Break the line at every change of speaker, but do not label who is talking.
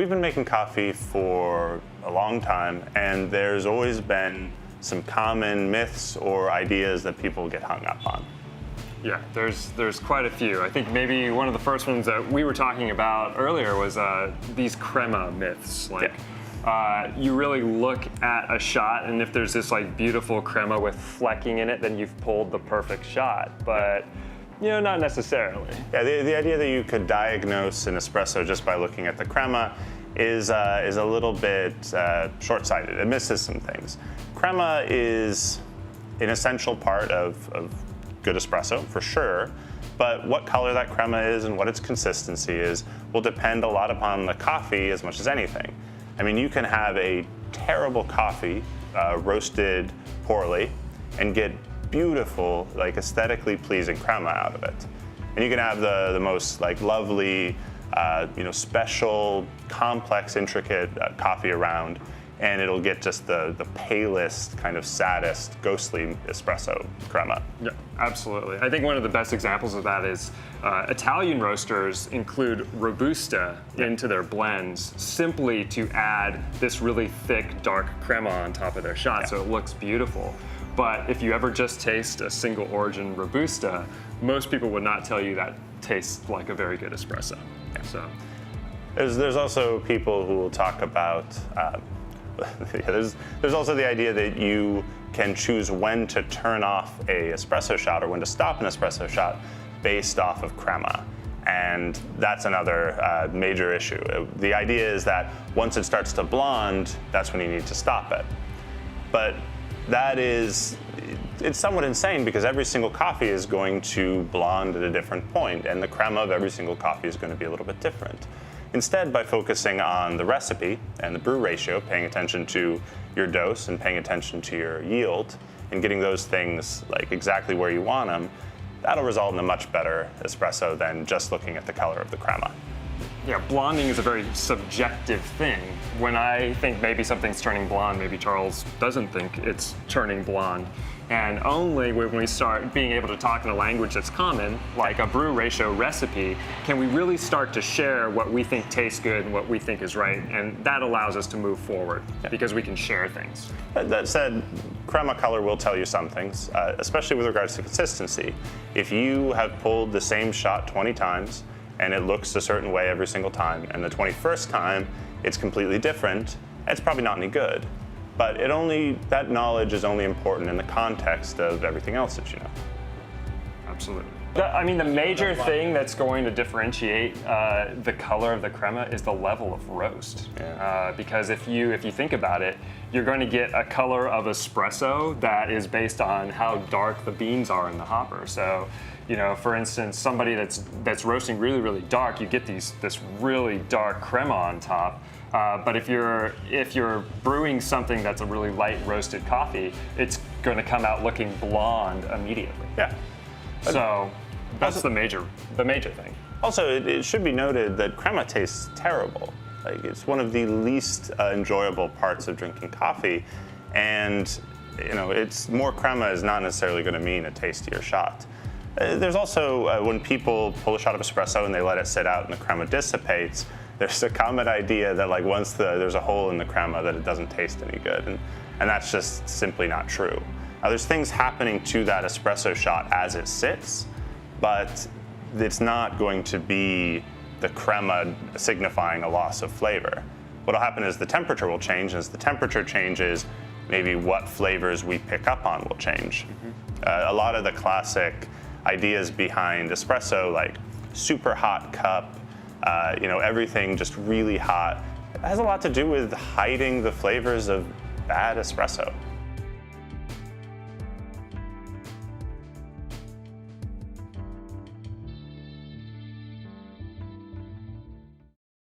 We've been making coffee for a long time, and there's always been some common myths or ideas that people get hung up on.
Yeah, there's quite a few. I think maybe one of the first ones that we were talking about earlier was these crema myths. Like, you really look at a shot, and if there's this like beautiful crema with flecking in it, then you've pulled the perfect shot. But not necessarily.
Yeah, the idea that you could diagnose an espresso just by looking at the crema is a little bit short-sighted. It misses some things. Crema is an essential part of good espresso, for sure, but what color that crema is and what its consistency is will depend a lot upon the coffee as much as anything. I mean, you can have a terrible coffee roasted poorly and get beautiful, like aesthetically pleasing crema out of it. And you can have the most like lovely, special, complex, intricate coffee around, and it'll get just the palest, kind of saddest, ghostly espresso crema.
Yeah, absolutely. I think one of the best examples of that is Italian roasters include Robusta into their blends simply to add this really thick, dark crema on top of their shot, so it looks beautiful. But if you ever just taste a single origin Robusta, most people would not tell you that tastes like a very good espresso.
Yeah.
So
there's also people who will talk about there's also the idea that you can choose when to turn off a espresso shot or when to stop an espresso shot based off of crema. And that's another major issue. The idea is that once it starts to blonde, that's when you need to stop it. But it's somewhat insane because every single coffee is going to blonde at a different point, and the crema of every single coffee is going to be a little bit different. Instead, by focusing on the recipe and the brew ratio, paying attention to your dose and paying attention to your yield, and getting those things like exactly where you want them, that'll result in a much better espresso than just looking at the color of the crema.
Yeah, blonding is a very subjective thing. When I think maybe something's turning blonde, maybe Charles doesn't think it's turning blonde. And only when we start being able to talk in a language that's common, like a brew ratio recipe, can we really start to share what we think tastes good and what we think is right. And that allows us to move forward because we can share things.
That said, crema color will tell you some things, especially with regards to consistency. If you have pulled the same shot 20 times, and it looks a certain way every single time, and the 21st time it's completely different, it's probably not any good. But that knowledge is only important in the context of everything else that you know.
Absolutely. I mean, the major thing that's going to differentiate the color of the crema is the level of roast.
Yeah.
Because if you think about it, you're going to get a color of espresso that is based on how dark the beans are in the hopper. So, for instance, somebody that's roasting really, really dark, you get this really dark crema on top. But if you're brewing something that's a really light roasted coffee, it's going to come out looking blonde immediately.
Yeah.
So that's the major thing.
Also, it should be noted that crema tastes terrible. Like, it's one of the least enjoyable parts of drinking coffee, and it's more crema is not necessarily going to mean a tastier shot. There's also when people pull a shot of espresso and they let it sit out and the crema dissipates, there's a common idea that like once there's a hole in the crema that it doesn't taste any good, and that's just simply not true. There's things happening to that espresso shot as it sits, but it's not going to be the crema signifying a loss of flavor. What'll happen is the temperature will change, and as the temperature changes, maybe what flavors we pick up on will change. A lot of the classic ideas behind espresso, like super hot cup, everything just really hot, it has a lot to do with hiding the flavors of bad espresso.